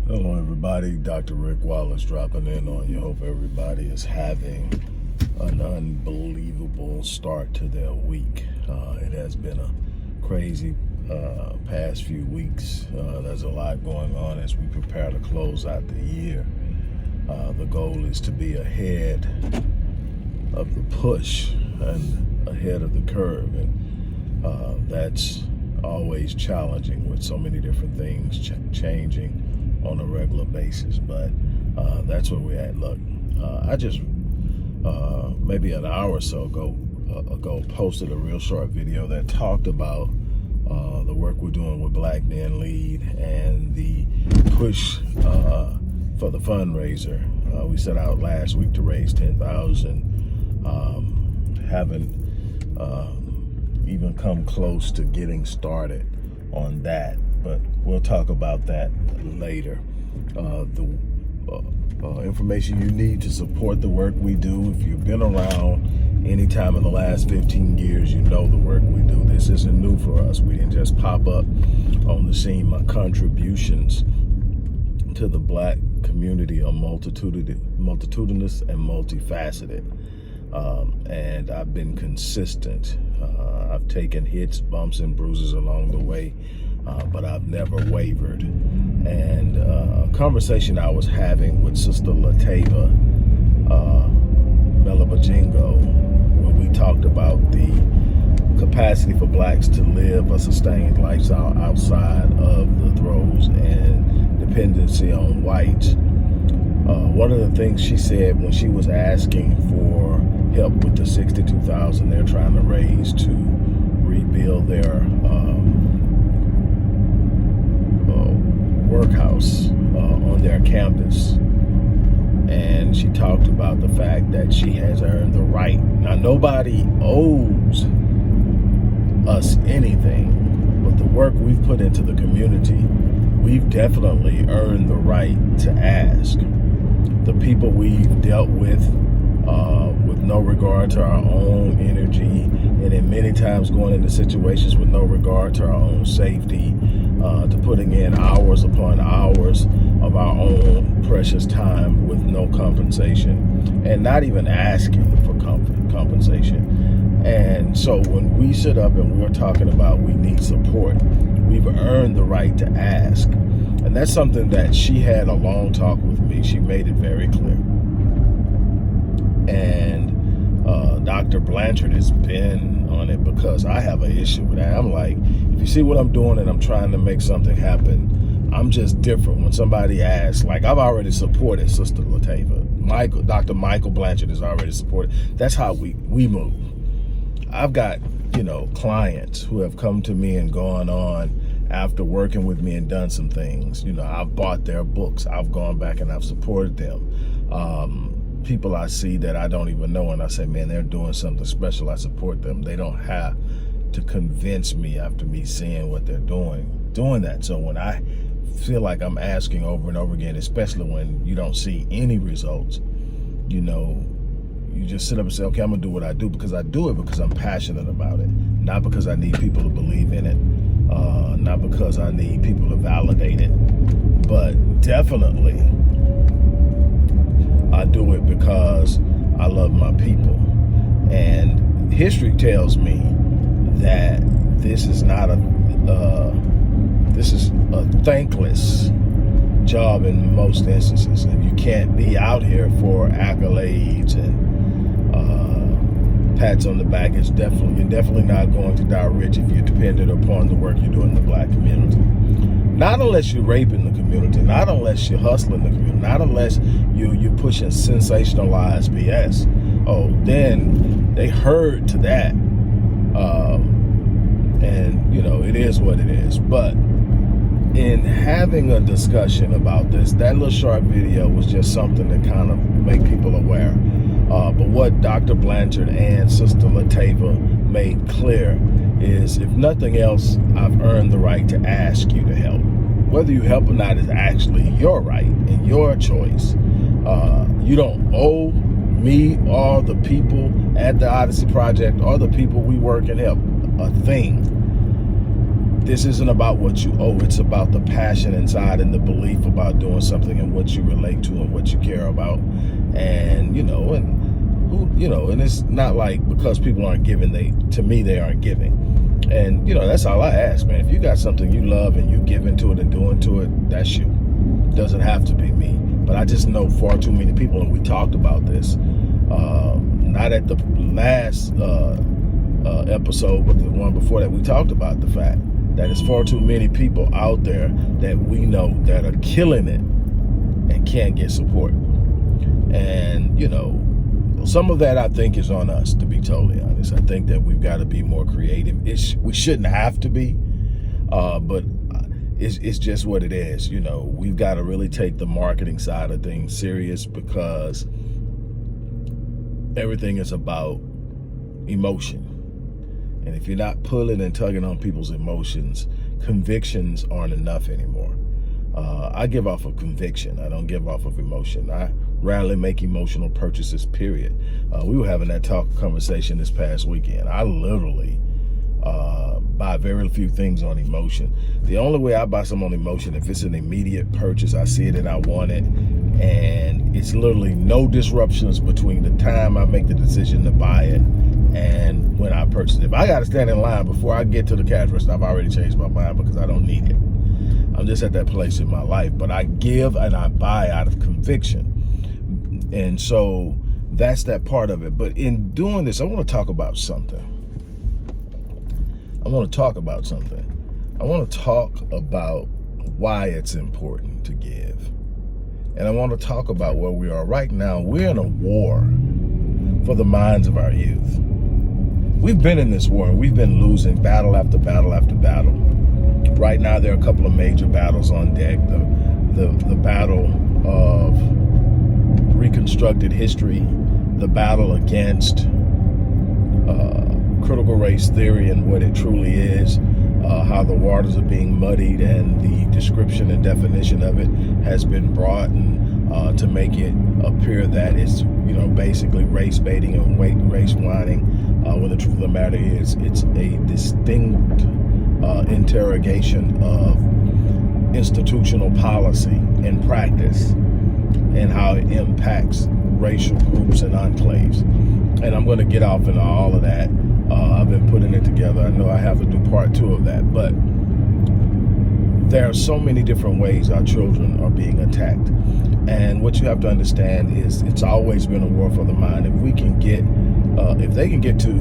Hello everybody, Dr. Rick Wallace dropping in on you. Hope everybody is having an unbelievable start to their week. It has been a crazy past few weeks. There's a lot going on as we prepare to close out the year. The goal is to be ahead of the push and ahead of the curve, and that's always challenging with so many different things changing on a regular basis, but that's where we're at. Look, I just maybe an hour or so ago posted a real short video that talked about the work we're doing with Black Men Lead and the push for the fundraiser. We set out last week to raise $10,000. Haven't even come close to getting started on that, but we'll talk about that later. The information you need to support the work we do, if you've been around any time in the last 15 years, you know the work we do. This isn't new for us. We didn't just pop up on the scene. My contributions to the Black community are multitudinous and multifaceted, and I've been consistent. I've taken hits, bumps, and bruises along the way, but I've never wavered. And a conversation I was having with Sister Latava Melabajingo, when we talked about the capacity for Blacks to live a sustained lifestyle outside of the throes and dependency on whites. One of the things she said when she was asking for help with the $62,000 they're trying to raise to rebuild their workhouse on their campus, and she talked about the fact that she has earned the right. Now, nobody owes us anything, but the work we've put into the community, we've definitely earned the right to ask. The people we've dealt with no regard to our own energy, and in many times going into situations with no regard to our own safety, to putting in hours upon hours of our own precious time with no compensation, and not even asking for compensation. And so when we sit up and we're talking about we need support, we've earned the right to ask. And that's something that she had a long talk with me. She made it very clear. And Dr. Blanchard has been on it because I have an issue with that. I'm like, if you see what I'm doing and I'm trying to make something happen, I'm just different. When somebody asks, like, I've already supported Sister Latava. Dr. Michael Blanchard has already supported. That's how we move. I've got, clients who have come to me and gone on after working with me and done some things. I've bought their books. I've gone back and I've supported them. People I see that I don't even know, and I say, man, they're doing something special. I support them. They don't have to convince me after me seeing what they're doing that. So when I feel like I'm asking over and over again, especially when you don't see any results, you just sit up and say, okay, I'm gonna do what I do, because I do it because I'm passionate about it, not because I need people to believe in it, not because I need people to validate it, but definitely I do it because I love my people. And history tells me that this is not this is a thankless job in most instances, and you can't be out here for accolades and pats on the back. You're definitely not going to die rich if you're dependent upon the work you do in the Black community. Not unless you're raping the community, not unless you're hustling the community, not unless you're pushing sensationalized BS. Oh, then they herd to that. And, it is what it is. But in having a discussion about this, that little short video was just something to kind of make people aware. But what Dr. Blanchard and Sister Latava made clear is, if nothing else, I've earned the right to ask you to help. Whether you help or not is actually your right and your choice. You don't owe me or the people at the Odyssey Project or the people we work and help a thing. this isn't about what you owe. It's about the passion inside and the belief about doing something and what you relate to and what you care about. And, and it's not like because people aren't giving, they aren't giving. And, that's all I ask, man. If you got something you love and you give into it and do into it, that's you. It doesn't have to be me. But I just know far too many people, and we talked about this, not at the last episode, but the one before that, we talked about the fact that there's far too many people out there that we know that are killing it and can't get support. And, some of that I think is on us, to be totally honest. I think that we've got to be more creative. We shouldn't have to be, but it's just what it is. We've got to really take the marketing side of things serious, because everything is about emotion. And if you're not pulling and tugging on people's emotions, convictions aren't enough anymore. I give off of conviction. I don't give off of emotion. I rarely make emotional purchases, period. We were having that conversation this past weekend. I literally buy very few things on emotion. The only way I buy something on emotion, if it's an immediate purchase, I see it and I want it, and it's literally no disruptions between the time I make the decision to buy it and when I purchase it. If I got to stand in line before I get to the cash register, I've already changed my mind because I don't need it. I'm just at that place in my life. But I give and I buy out of conviction. And so that's that part of it. But in doing this, I want to talk about something. I want to talk about why it's important to give. And I want to talk about where we are right now. We're in a war for the minds of our youth. We've been in this war, and we've been losing battle after battle after battle. Right now, there are a couple of major battles on deck. The battle of reconstructed history, the battle against critical race theory and what it truly is, how the waters are being muddied, and the description and definition of it has been broadened to make it appear that it's basically race baiting and race whining, when the truth of the matter is it's a distinct interrogation of institutional policy and practice and how it impacts racial groups and enclaves. And I'm going to get off into all of that. I've been putting it together. I know I have to do part 2 of that, but there are so many different ways our children are being attacked. And what you have to understand is it's always been a war for the mind. If they can get to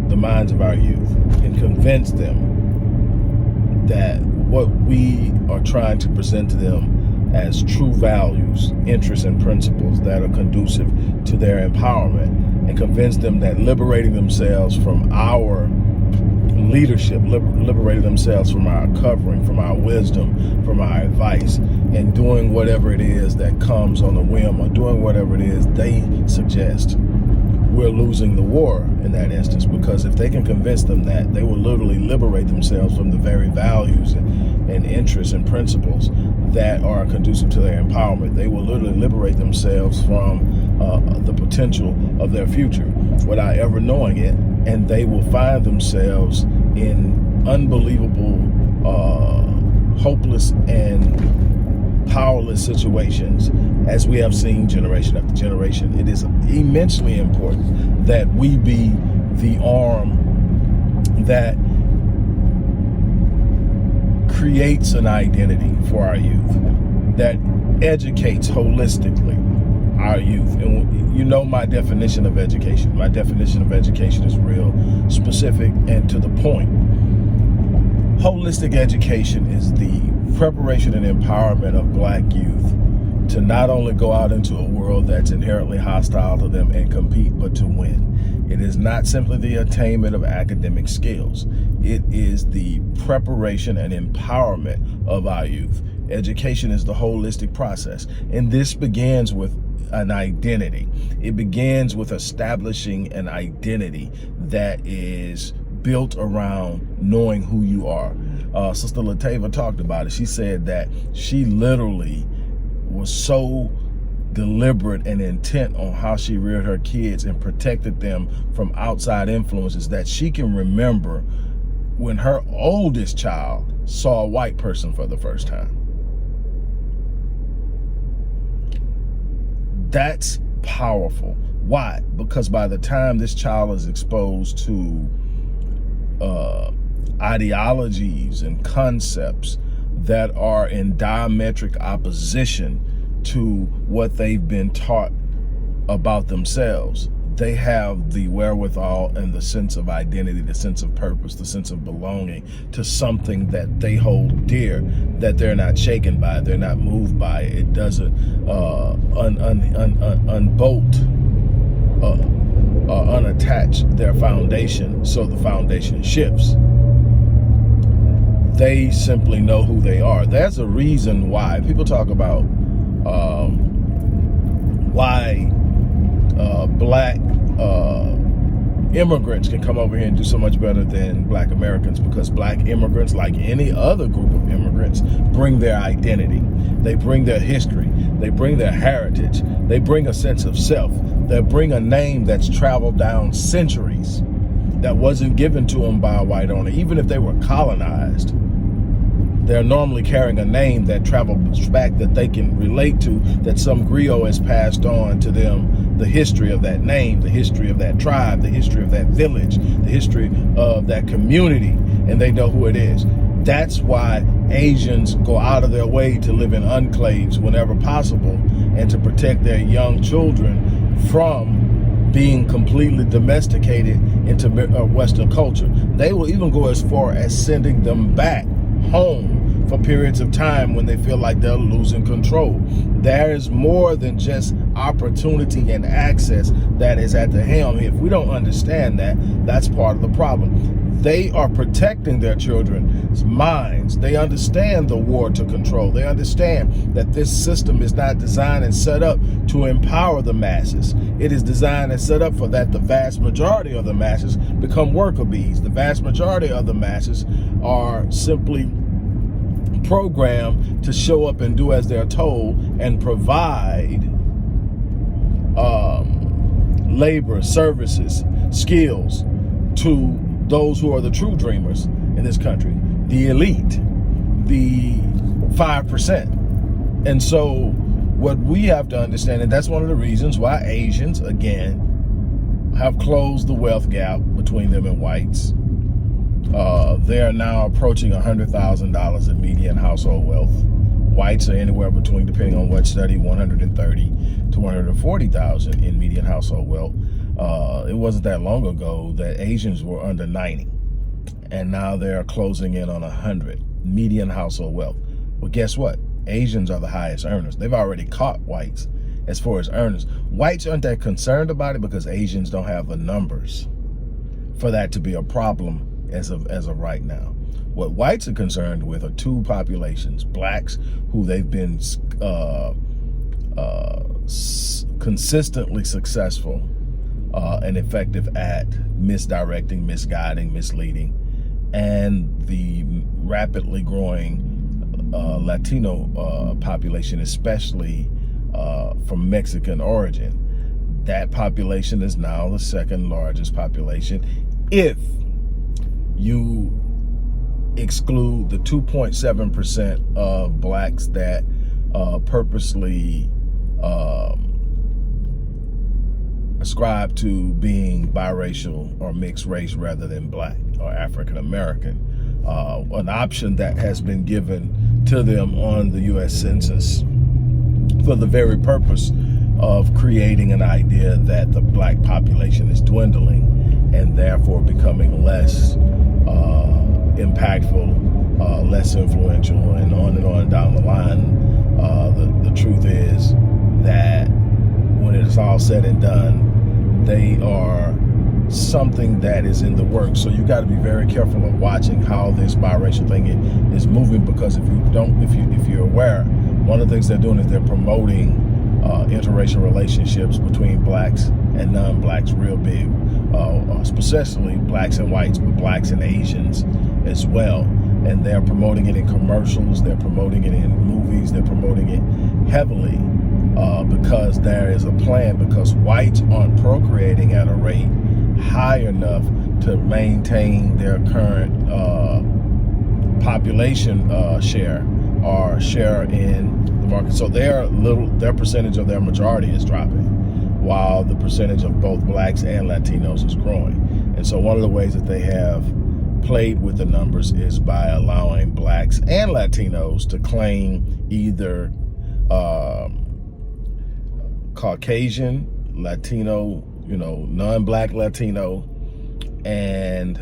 the minds of our youth and convince them that what we are trying to present to them as true values, interests, and principles that are conducive to their empowerment, and convince them that liberating themselves from our leadership, liberating themselves from our covering, from our wisdom, from our advice, and doing whatever it is that comes on a whim, or doing whatever it is they suggest, we're losing the war in that instance. Because if they can convince them that, they will literally liberate themselves from the very values and interests and principles that are conducive to their empowerment. They will literally liberate themselves from the potential of their future without ever knowing it, and they will find themselves in unbelievable, hopeless and powerless situations, as we have seen generation after generation. It is immensely important that we be the arm that creates an identity for our youth, that educates holistically our youth. And my definition of education. My definition of education is real specific and to the point. Holistic education is the preparation and empowerment of Black youth to not only go out into a world that's inherently hostile to them and compete, but to win. It is not simply the attainment of academic skills. It is the preparation and empowerment of our youth. Education is the holistic process, and this begins with an identity. It begins with establishing an identity that is built around knowing who you are. Sister Latava talked about it. She said that she literally was so deliberate and intent on how she reared her kids and protected them from outside influences that she can remember when her oldest child saw a white person for the first time. That's powerful. Why? Because by the time this child is exposed to ideologies and concepts that are in diametric opposition to what they've been taught about themselves, they have the wherewithal and the sense of identity, the sense of purpose, the sense of belonging to something that they hold dear, that they're not shaken by, they're not moved by. It doesn't unbolt, unattach their foundation, so the foundation shifts. They simply know who they are. There's a reason why people talk about why black immigrants can come over here and do so much better than black Americans, because black immigrants, like any other group of immigrants, bring their identity. They bring their history. They bring their heritage. They bring a sense of self. They bring a name that's traveled down centuries that wasn't given to them by a white owner. Even if they were colonized, they're normally carrying a name that travels back, that they can relate to, that some griot has passed on to them, the history of that name, the history of that tribe, the history of that village, the history of that community, and they know who it is. That's why Asians go out of their way to live in enclaves whenever possible and to protect their young children from being completely domesticated into Western culture. They will even go as far as sending them back home for periods of time when they feel like they're losing control. There is more than just opportunity and access that is at the helm. If we don't understand that, that's part of the problem. They are protecting their children's minds. They understand the war to control. They understand that this system is not designed and set up to empower the masses. It is designed and set up for that the vast majority of the masses become worker bees. The vast majority of the masses are simply programmed to show up and do as they're told and provide labor, services, skills to those who are the true dreamers in this country, the elite, the 5%. And so what we have to understand, and that's one of the reasons why Asians, again, have closed the wealth gap between them and whites. They are now approaching $100,000 in median household wealth. Whites are anywhere between, depending on what study, 130 to 140,000 in median household wealth. It wasn't that long ago that Asians were under 90, and now they're closing in on 100 median household wealth. Well, guess what? Asians are the highest earners. They've already caught whites as far as earners. Whites aren't that concerned about it because Asians don't have the numbers for that to be a problem as of right now. What whites are concerned with are two populations: blacks, who they've been consistently successful and effective at misdirecting, misguiding, misleading, and the rapidly growing Latino population, especially from Mexican origin. That population is now the second largest population if you exclude the 2.7% of blacks that purposely ascribe to being biracial or mixed race rather than black or African American, an option that has been given to them on the U.S. Census for the very purpose of creating an idea that the black population is dwindling and therefore becoming less impactful, less influential, and on down the line. The truth is that when it is all said and done, they are something that is in the works. So you got to be very careful of watching how this biracial thing is moving, because if you're aware, one of the things they're doing is they're promoting interracial relationships between blacks and non-blacks real big, especially blacks and whites, but blacks and Asians as well. And they're promoting it in commercials, they're promoting it in movies, they're promoting it heavily because there is a plan, because whites aren't procreating at a rate high enough to maintain their current population share or share in the market. So their percentage of their majority is dropping, while the percentage of both blacks and Latinos is growing. And so one of the ways that they have played with the numbers is by allowing blacks and Latinos to claim either Caucasian, Latino, non-black Latino, and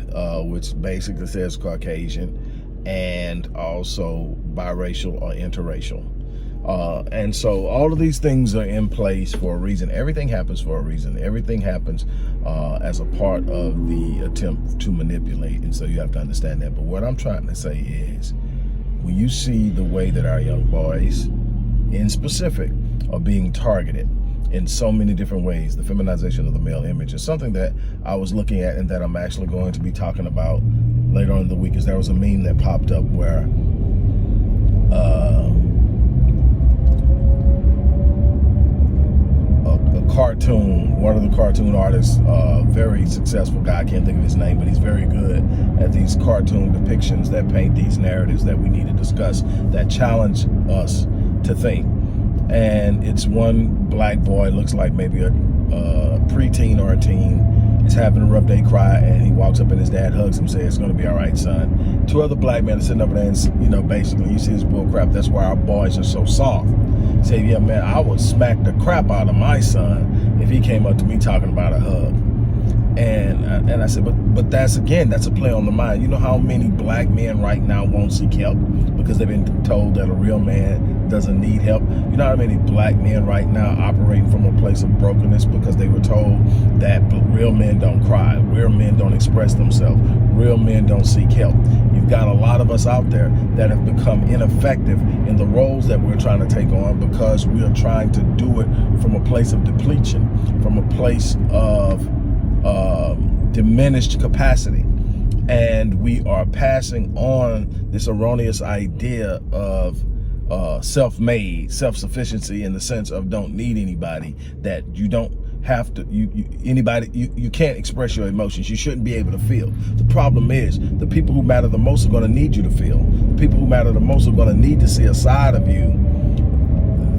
which basically says Caucasian, and also biracial or interracial. And so all of these things are in place for a reason. Everything happens for a reason. Everything happens as a part of the attempt to manipulate. And so you have to understand that. But what I'm trying to say is, when you see the way that our young boys in specific are being targeted in so many different ways, the feminization of the male image is something that I was looking at and that I'm actually going to be talking about later on in the week. Is there was a meme that popped up where cartoon, one of the cartoon artists, very successful guy, I can't think of his name, but he's very good at these cartoon depictions that paint these narratives that we need to discuss, that challenge us to think. And it's one black boy, looks like maybe a preteen or a teen, is having a rough day, cry, and he walks up and his dad hugs him, says, "It's gonna be all right, son." Two other black men are sitting over there and, basically, you see this bull crap. That's why our boys are so soft. Say, yeah, man, I would smack the crap out of my son if he came up to me talking about a hug. And I said, but that's a play on the mind. You know how many black men right now won't seek help because they've been told that a real man doesn't need help? You know how many black men right now operating from a place of brokenness because they were told that real men don't cry, real men don't express themselves, real men don't seek help. You've got a lot of us out there that have become ineffective in the roles that we're trying to take on because we are trying to do it from a place of depletion, from a place of diminished capacity. And we are passing on this erroneous idea of self-made, self-sufficiency, in the sense of don't need anybody, that you don't have to, you can't express your emotions. You shouldn't be able to feel. The problem is the people who matter the most are going to need you to feel. The people who matter the most are going to need to see a side of you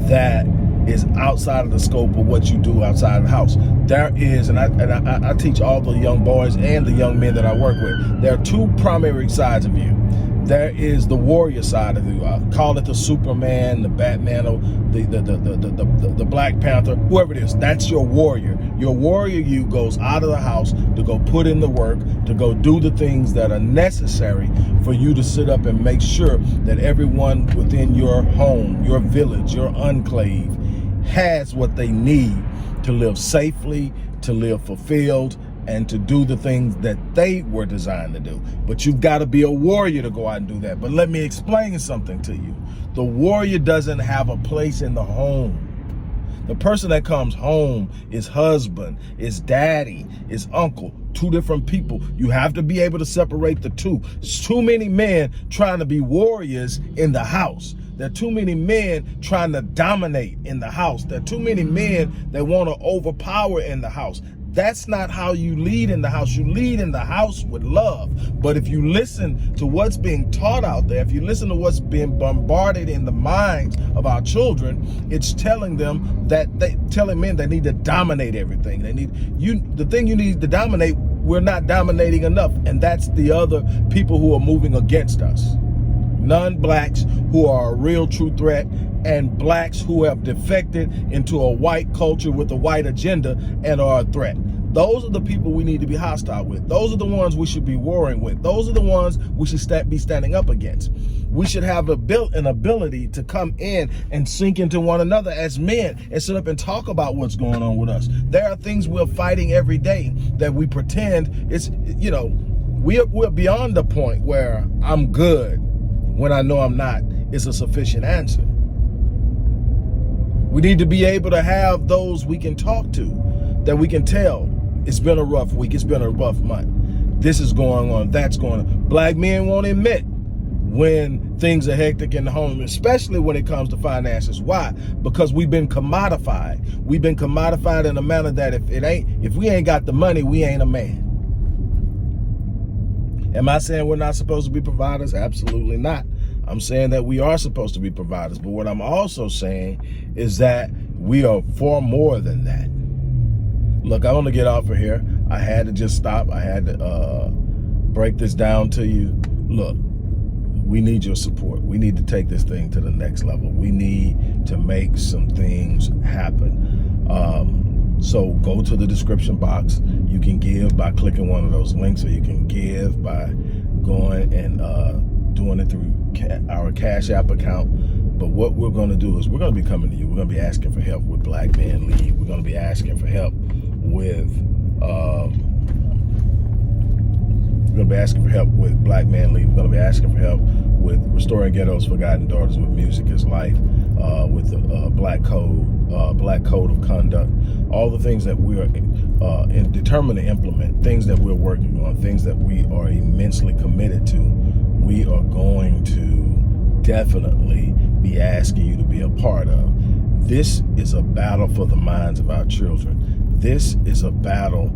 that is outside of the scope of what you do outside of the house. There is, and I teach all the young boys and the young men that I work with, there are two primary sides of you. There is the warrior side of you. I call it the Superman, the Batman, or the Black Panther, whoever it is. That's your warrior. Your warrior you goes out of the house to go put in the work, to go do the things that are necessary for you to sit up and make sure that everyone within your home, your village, your enclave has what they need to live safely, to live fulfilled, and to do the things that they were designed to do. But you've got to be a warrior to go out and do that. But let me explain something to you. The warrior doesn't have a place in the home. The person that comes home is husband, is daddy, is uncle, two different people. You have to be able to separate the two. There's too many men trying to be warriors in the house. There are too many men trying to dominate in the house. There are too many men that want to overpower in the house. That's not how you lead in the house. You lead in the house with love. But if you listen to what's being taught out there, if you listen to what's being bombarded in the minds of our children, it's telling them that telling men they need to dominate everything. The thing you need to dominate, we're not dominating enough. And that's the other people who are moving against us. Non-blacks who are a real true threat, and blacks who have defected into a white culture with a white agenda and are a threat. Those are the people we need to be hostile with. Those are the ones we should be warring with. Those are the ones we should be standing up against. We should have an ability to come in and sink into one another as men and sit up and talk about what's going on with us. There are things we're fighting every day that we pretend it's, we're beyond the point where I'm good when I know I'm not is a sufficient answer. We need to be able to have those we can talk to, that we can tell it's been a rough week, it's been a rough month. This is going on, that's going on. Black men won't admit when things are hectic in the home, especially when it comes to finances. Why? Because we've been commodified. We've been commodified in a manner that if we ain't got the money, we ain't a man. Am I saying we're not supposed to be providers? Absolutely not. I'm saying that we are supposed to be providers. But what I'm also saying is that we are far more than that. Look, I want to get off of here. I had to just stop. I had to break this down to you. Look, we need your support. We need to take this thing to the next level. We need to make some things happen. So go to the description box. You can give by clicking one of those links, or you can give by going and doing it through our Cash App account. But what we're going to do is we're going to be coming to you. We're going to be asking for help with Black Men Lead. We're going to be asking for help with Black Man Lead. We're going to be asking for help with Restoring Ghettos Forgotten Daughters, with Music is Life, with the Black Code of Conduct, all the things that we are determined to implement, things that we're working on, things that we are immensely committed to. We are going to definitely be asking you to be a part of. This is a battle for the minds of our children. This is a battle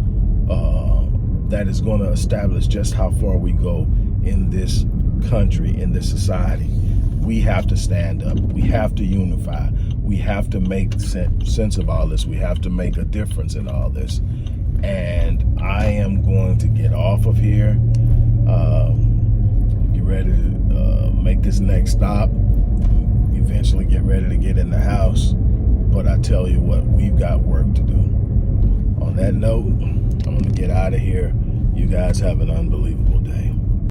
that is going to establish just how far we go in this country, in this society. We have to stand up. We have to unify. We have to make sense of all this. We have to make a difference in all this. And I am going to get off of here. Get ready to make this next stop. Eventually get ready to get in the house. But I tell you what, we've got work to do. On that note, I'm going to get out of here. You guys have an unbelievable day.